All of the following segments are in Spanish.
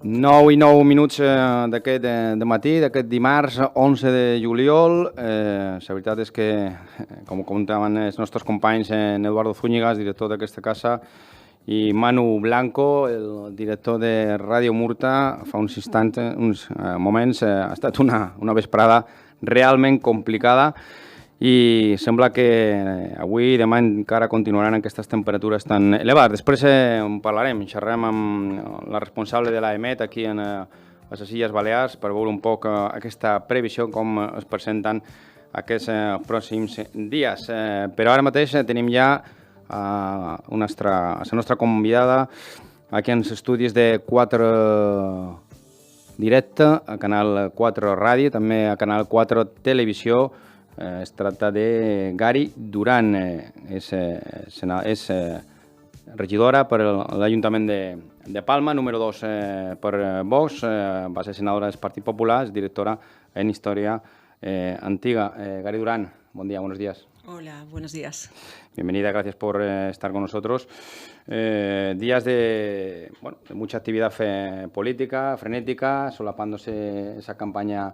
9 i 9 minuts d'aquest de matí, d'aquest dimarts 11 de juliol. La veritat és que, com comentaven els nostres companys, Eduardo Zúñigas, director d'aquesta casa, i Manu Blanco, el director de Ràdio Murta, fa uns instants, uns moments, ha estat una vesprada realment complicada i sembla que avui i demà encara continuaran aquestes temperatures tan elevades. Després en parlarem, xerrem amb la responsable de l'AEMET aquí a les Illes Balears per veure un poc aquesta previsió, com es presenten aquests pròxims dies. Però ara mateix tenim ja la nostra convidada aquí en els estudis de 4 Directe, a Canal 4 Ràdio, també a Canal 4 Televisió. Es tracta de Gari Duran, és regidora per l'Ajuntament de Palma, número 2 per Vox, va ser senadora del Partit Popular, es directora en Historia Antigua. Gari Duran, buen día, buenos días. Hola, buenos días. Bienvenida, gracias por estar con nosotros. Días de mucha actividad política, frenética, solapándose esa campaña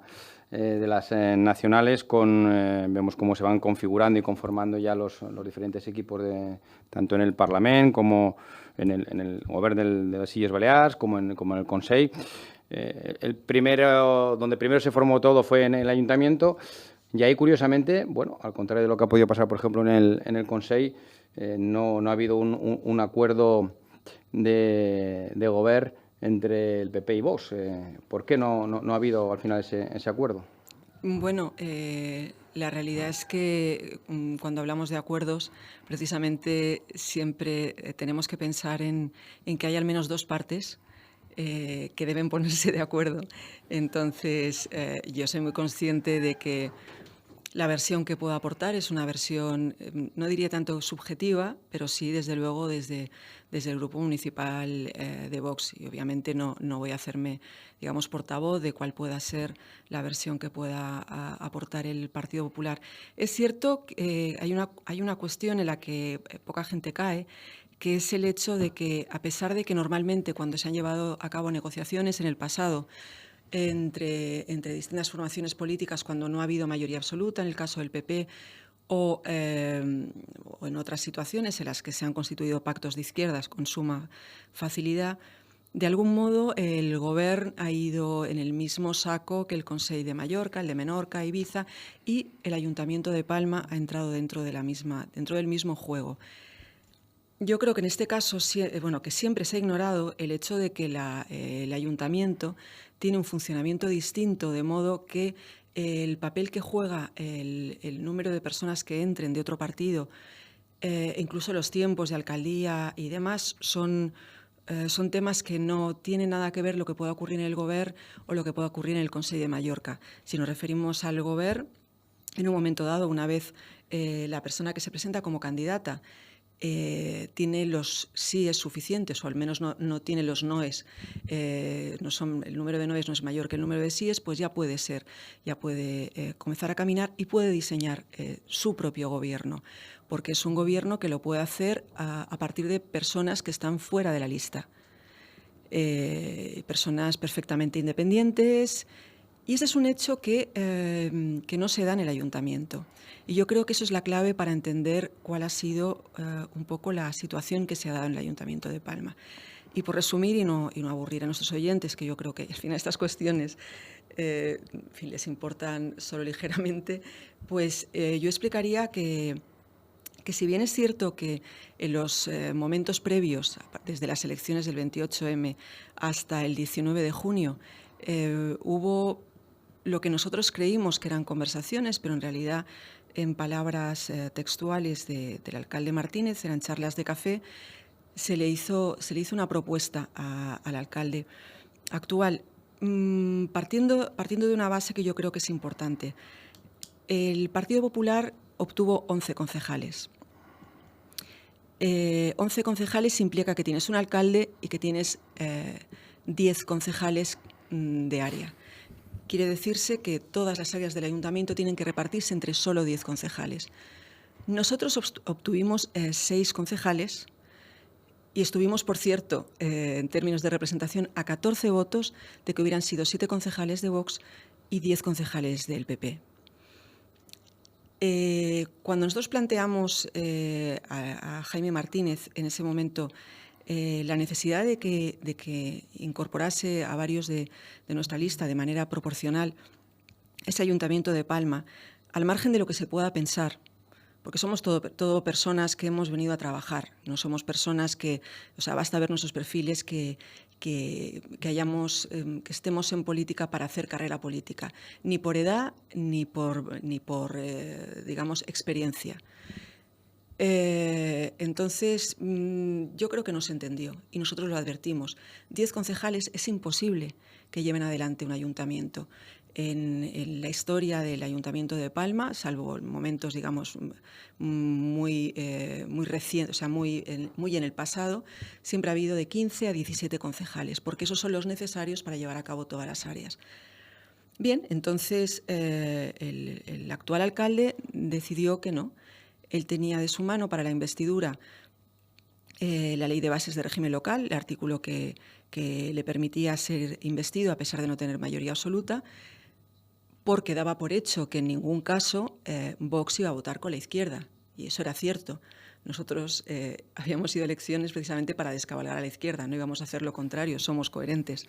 de las nacionales, vemos cómo se van configurando y conformando ya los diferentes equipos, tanto en el Parlament como en el Govern de las Illes Balears, como en el Consell. Donde primero se formó todo fue en el Ayuntamiento. Y ahí, curiosamente, al contrario de lo que ha podido pasar, por ejemplo, en el Consell, no ha habido un acuerdo de gobierno entre el PP y Vox. ¿Por qué no ha habido al final ese acuerdo? Bueno, la realidad es que cuando hablamos de acuerdos, precisamente siempre tenemos que pensar en que hay al menos dos partes que deben ponerse de acuerdo. Entonces, yo soy muy consciente de que la versión que puedo aportar es una versión, no diría tanto subjetiva, pero sí, desde luego, desde el Grupo Municipal de Vox. Y obviamente no voy a hacerme, digamos, portavoz de cuál pueda ser la versión que pueda aportar el Partido Popular. Es cierto que hay una cuestión en la que poca gente cae, que es el hecho de que, a pesar de que normalmente cuando se han llevado a cabo negociaciones en el pasado, entre distintas formaciones políticas, cuando no ha habido mayoría absoluta, en el caso del PP, o en otras situaciones en las que se han constituido pactos de izquierdas con suma facilidad, de algún modo el Govern ha ido en el mismo saco que el Consell de Mallorca, el de Menorca, Ibiza, y el Ayuntamiento de Palma ha entrado dentro del mismo juego. Yo creo que en este caso, que siempre se ha ignorado el hecho de que el ayuntamiento tiene un funcionamiento distinto, de modo que el papel que juega el número de personas que entren de otro partido, incluso los tiempos de alcaldía y demás, son temas que no tienen nada que ver lo que pueda ocurrir en el Govern o lo que pueda ocurrir en el Consell de Mallorca. Si nos referimos al Govern, en un momento dado, una vez la persona que se presenta como candidata tiene los síes suficientes, o al menos no tiene los noes, el número de noes no es mayor que el número de síes, pues ya puede comenzar a caminar y puede diseñar su propio gobierno, porque es un gobierno que lo puede hacer a partir de personas que están fuera de la lista, personas perfectamente independientes. Y ese es un hecho que no se da en el ayuntamiento. Y yo creo que eso es la clave para entender cuál ha sido un poco la situación que se ha dado en el Ayuntamiento de Palma. Y por resumir y no aburrir a nuestros oyentes, que yo creo que al final estas cuestiones les importan solo ligeramente, pues yo explicaría que si bien es cierto que en los momentos previos, desde las elecciones del 28M hasta el 19 de junio, hubo lo que nosotros creímos que eran conversaciones, pero en realidad, en palabras textuales del alcalde Martínez, eran charlas de café, se le hizo una propuesta al alcalde actual, partiendo de una base que yo creo que es importante. El Partido Popular obtuvo 11 concejales. 11 concejales implica que tienes un alcalde y que tienes 10 concejales de área. Quiere decirse que todas las áreas del ayuntamiento tienen que repartirse entre solo 10 concejales. Nosotros obtuvimos 6 concejales Y estuvimos, por cierto, en términos de representación, a 14 votos de que hubieran sido 7 concejales de Vox y 10 concejales del PP. Cuando nosotros planteamos a Jaime Martínez en ese momento la necesidad de que incorporase a varios de nuestra lista de manera proporcional ese Ayuntamiento de Palma, al margen de lo que se pueda pensar, porque somos todo personas que hemos venido a trabajar, no somos personas que, o sea, basta ver nuestros perfiles que estemos en política para hacer carrera política, ni por edad ni por digamos, experiencia. Entonces, yo creo que no se entendió y nosotros lo advertimos. 10 concejales es imposible que lleven adelante un ayuntamiento. En la historia del Ayuntamiento de Palma, salvo momentos, digamos, muy recientes, o sea, muy en el pasado, siempre ha habido de 15 a 17 concejales, porque esos son los necesarios para llevar a cabo todas las áreas. Bien, entonces el actual alcalde decidió que no. Él tenía de su mano para la investidura la Ley de Bases de Régimen Local, el artículo que le permitía ser investido a pesar de no tener mayoría absoluta, porque daba por hecho que en ningún caso Vox iba a votar con la izquierda, y eso era cierto. Nosotros habíamos ido a elecciones precisamente para descabalgar a la izquierda, no íbamos a hacer lo contrario, somos coherentes.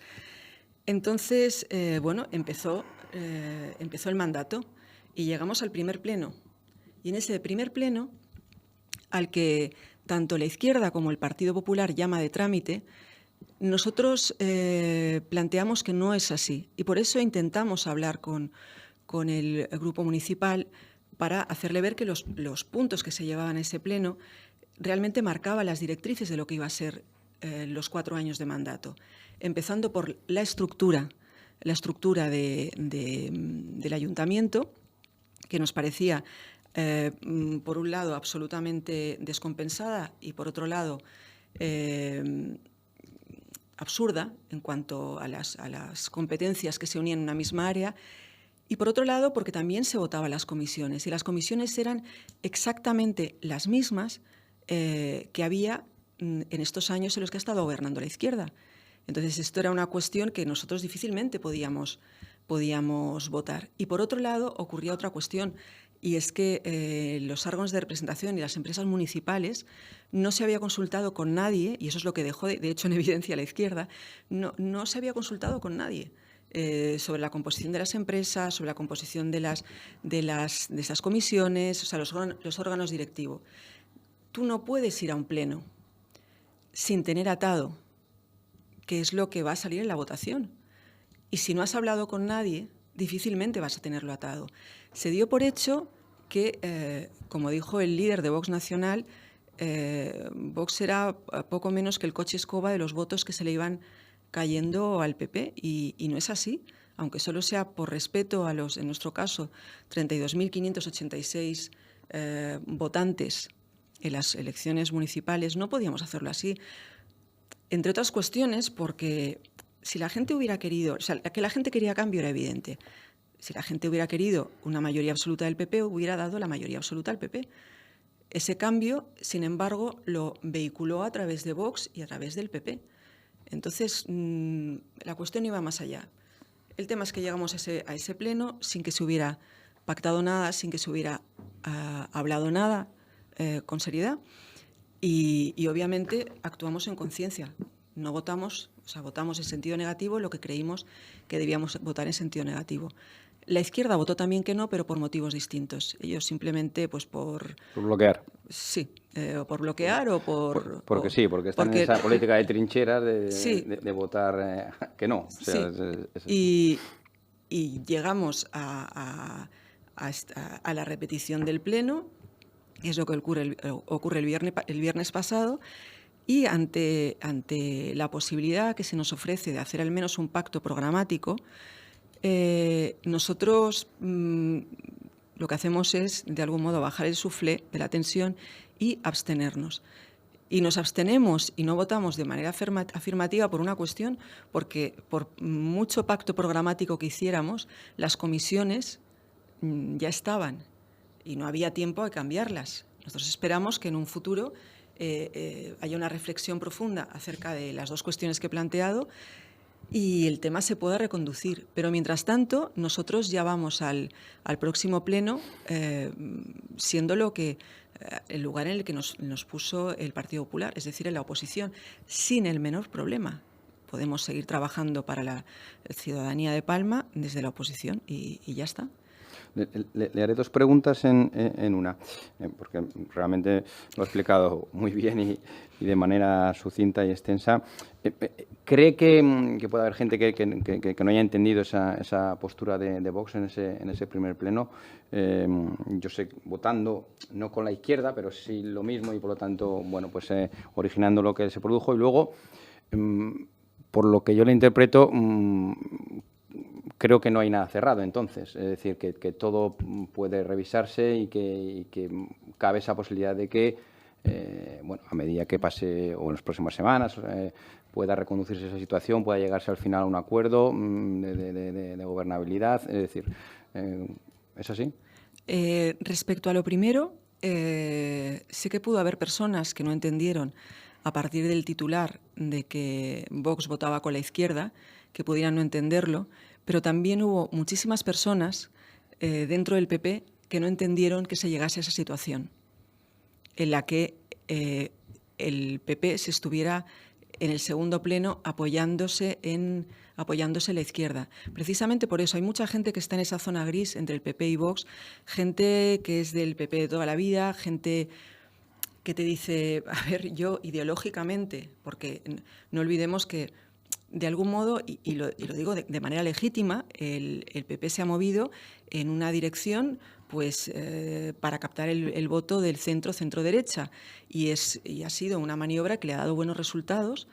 Entonces, bueno, empezó el mandato y llegamos al primer pleno. Y en ese primer pleno, al que tanto la izquierda como el Partido Popular llama de trámite, nosotros planteamos que no es así y por eso intentamos hablar con el grupo municipal para hacerle ver que los puntos que se llevaban a ese pleno realmente marcaban las directrices de lo que iba a ser los 4 años de mandato, empezando por la estructura del ayuntamiento, que nos parecía, por un lado, absolutamente descompensada y, por otro lado, absurda en cuanto a las competencias que se unían en una misma área, y por otro lado porque también se votaban las comisiones, y las comisiones eran exactamente las mismas que había en estos años en los que ha estado gobernando la izquierda. Entonces esto era una cuestión que nosotros difícilmente podíamos votar. Y por otro lado ocurría otra cuestión, y es que los órganos de representación y las empresas municipales no se había consultado con nadie, y eso es lo que dejó de hecho en evidencia a la izquierda, no se había consultado con nadie sobre la composición de las empresas, sobre la composición de esas comisiones, o sea, los órganos directivos. Tú no puedes ir a un pleno sin tener atado qué es lo que va a salir en la votación. Y si no has hablado con nadie, difícilmente vas a tenerlo atado. Se dio por hecho que, como dijo el líder de Vox Nacional, Vox era poco menos que el coche escoba de los votos que se le iban cayendo al PP, y no es así, aunque solo sea por respeto a en nuestro caso, 32.586 votantes en las elecciones municipales, no podíamos hacerlo así. Entre otras cuestiones, porque si la gente hubiera querido, o sea, que la gente quería cambio era evidente. Si la gente hubiera querido una mayoría absoluta del PP, hubiera dado la mayoría absoluta al PP. Ese cambio, sin embargo, lo vehiculó a través de Vox y a través del PP. Entonces, la cuestión iba más allá. El tema es que llegamos a ese pleno sin que se hubiera pactado nada, sin que se hubiera hablado nada con seriedad. Y obviamente actuamos en conciencia. No votamos, o sea, votamos en sentido negativo lo que creímos que debíamos votar en sentido negativo. La izquierda votó también que no, pero por motivos distintos. Ellos simplemente, pues por bloquear. Sí, o por bloquear o por... Porque están en esa política de trincheras de votar que no. O sea, sí. Y llegamos a la repetición del pleno, es lo que ocurre el viernes pasado, y ante la posibilidad que se nos ofrece de hacer al menos un pacto programático, nosotros lo que hacemos es, de algún modo, bajar el suflé de la tensión y abstenernos. Y nos abstenemos y no votamos de manera afirmativa por una cuestión, porque por mucho pacto programático que hiciéramos, las comisiones ya estaban y no había tiempo de cambiarlas. Nosotros esperamos que en un futuro haya una reflexión profunda acerca de las dos cuestiones que he planteado y el tema se pueda reconducir. Pero mientras tanto, nosotros ya vamos al próximo pleno siendo el lugar en el que nos puso el Partido Popular, es decir, en la oposición, sin el menor problema. Podemos seguir trabajando para la ciudadanía de Palma desde la oposición y ya está. Le haré dos preguntas en una, porque realmente lo ha explicado muy bien y de manera sucinta y extensa. ¿Cree que puede haber gente que no haya entendido esa postura de Vox en ese primer pleno? Yo sé, votando no con la izquierda, pero sí lo mismo y, por lo tanto, bueno, pues originando lo que se produjo. Y luego, por lo que yo le interpreto, creo que no hay nada cerrado, entonces. Es decir, que todo puede revisarse y que cabe esa posibilidad de que, bueno, a medida que pase o en las próximas semanas pueda reconducirse esa situación, pueda llegarse al final a un acuerdo de gobernabilidad. Es decir, ¿es así? Respecto a lo primero, sí que pudo haber personas que no entendieron a partir del titular de que Vox votaba con la izquierda, que pudieran no entenderlo, pero también hubo muchísimas personas dentro del PP que no entendieron que se llegase a esa situación en la que el PP se estuviera en el segundo pleno apoyándose en la izquierda. Precisamente por eso hay mucha gente que está en esa zona gris entre el PP y Vox, gente que es del PP de toda la vida, gente que te dice, a ver, yo ideológicamente, porque no olvidemos que de algún modo, y lo digo de manera legítima, el PP se ha movido en una dirección pues, para captar el voto del centro-derecha y ha sido una maniobra que le ha dado buenos resultados,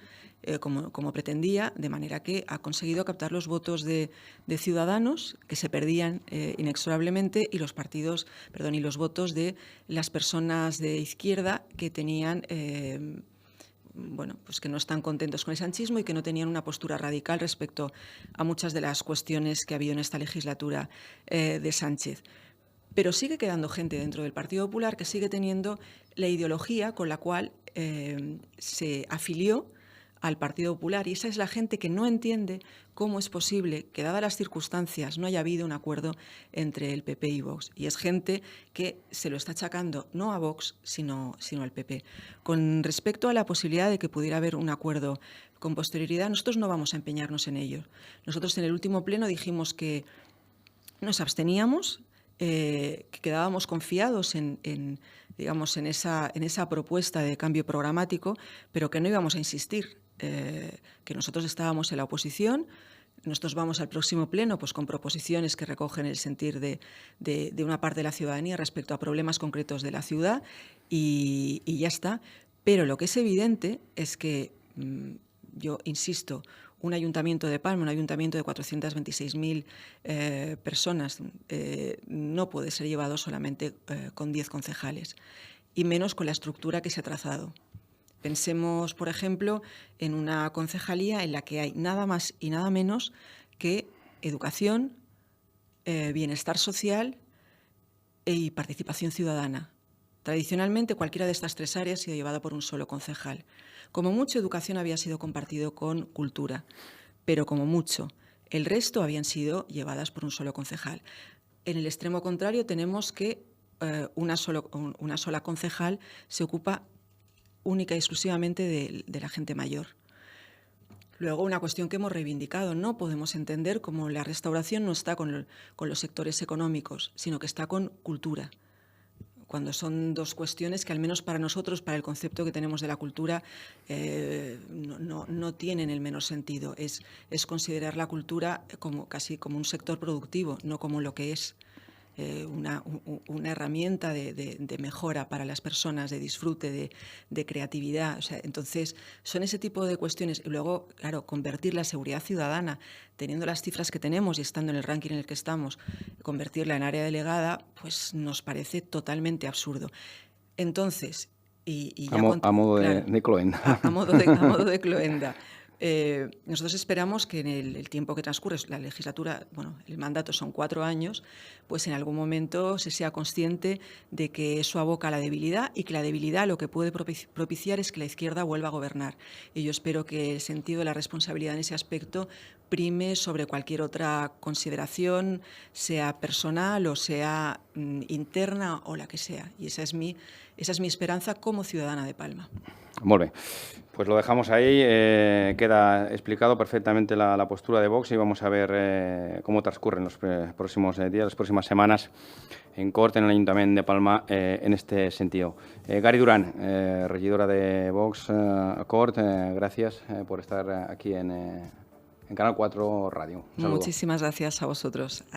como pretendía, de manera que ha conseguido captar los votos de Ciudadanos que se perdían inexorablemente y los votos de las personas de izquierda que tenían bueno, pues que no están contentos con el sanchismo y que no tenían una postura radical respecto a muchas de las cuestiones que ha habido en esta legislatura de Sánchez. Pero sigue quedando gente dentro del Partido Popular que sigue teniendo la ideología con la cual se afilió al Partido Popular, y esa es la gente que no entiende cómo es posible que, dadas las circunstancias, no haya habido un acuerdo entre el PP y Vox. Y es gente que se lo está achacando no a Vox, sino al PP. Con respecto a la posibilidad de que pudiera haber un acuerdo con posterioridad, nosotros no vamos a empeñarnos en ello. Nosotros en el último pleno dijimos que nos absteníamos, que quedábamos confiados en esa propuesta de cambio programático, pero que no íbamos a insistir, que nosotros estábamos en la oposición. Nosotros vamos al próximo pleno pues, con proposiciones que recogen el sentir de una parte de la ciudadanía respecto a problemas concretos de la ciudad y ya está. Pero lo que es evidente es que, yo insisto, un ayuntamiento de Palma, un ayuntamiento de 426.000 personas, no puede ser llevado solamente con 10 concejales, y menos con la estructura que se ha trazado. Pensemos, por ejemplo, en una concejalía en la que hay nada más y nada menos que educación, bienestar social y participación ciudadana. Tradicionalmente, cualquiera de estas tres áreas ha sido llevada por un solo concejal. Como mucho, educación había sido compartido con cultura, pero como mucho, el resto habían sido llevadas por un solo concejal. En el extremo contrario, tenemos que una sola concejal se ocupa única y exclusivamente de la gente mayor. Luego, una cuestión que hemos reivindicado, no podemos entender cómo la restauración no está con los sectores económicos, sino que está con cultura, cuando son dos cuestiones que, al menos para nosotros, para el concepto que tenemos de la cultura, no tienen el menor sentido. Es considerar la cultura casi como un sector productivo, no como lo que es una herramienta de mejora para las personas, de disfrute, de creatividad. O sea, entonces, son ese tipo de cuestiones. Y luego, claro, convertir la seguridad ciudadana, teniendo las cifras que tenemos y estando en el ranking en el que estamos, convertirla en área delegada, pues nos parece totalmente absurdo. Entonces, a modo de cloenda. A modo de cloenda. Nosotros esperamos que en el tiempo que transcurre, la legislatura, bueno, el mandato son 4 años, pues en algún momento se sea consciente de que eso aboca a la debilidad y que la debilidad lo que puede propiciar es que la izquierda vuelva a gobernar. Y yo espero que el sentido de la responsabilidad en ese aspecto prime sobre cualquier otra consideración, sea personal o sea interna o la que sea. Y esa es mi esperanza como ciudadana de Palma. Molt bé. Pues lo dejamos ahí. Queda explicado perfectamente la postura de Vox y vamos a ver cómo transcurren los próximos días, las próximas semanas en Cort, en el Ayuntamiento de Palma, en este sentido. Gary Durán, regidora de Vox Cort, gracias por estar aquí en Canal 4 Radio. Un saludo. Muchísimas gracias a vosotros. Adiós.